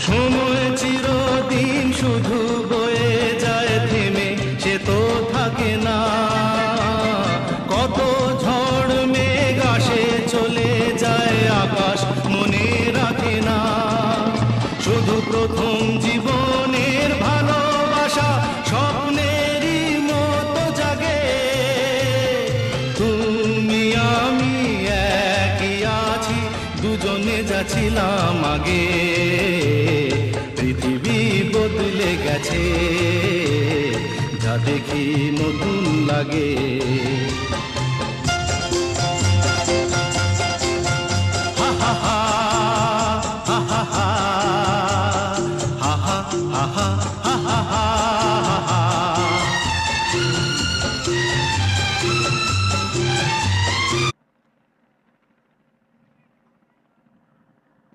সময় চিরদিন শুধু বয়ে যায় থেমে, সে তো থাকে না। কত ঝড় মেঘ আসে চলে যায়, আকাশ মনে রাখে না। শুধু প্রথম জীবনের ভালোবাসা স্বপ্নেরই মতো জাগে। তুমি আমি একই আছি, দুজনে যাচ্ছিলাম আগে। পৃথিবী বদলে গেছে, যা দেখি নতুন লাগে।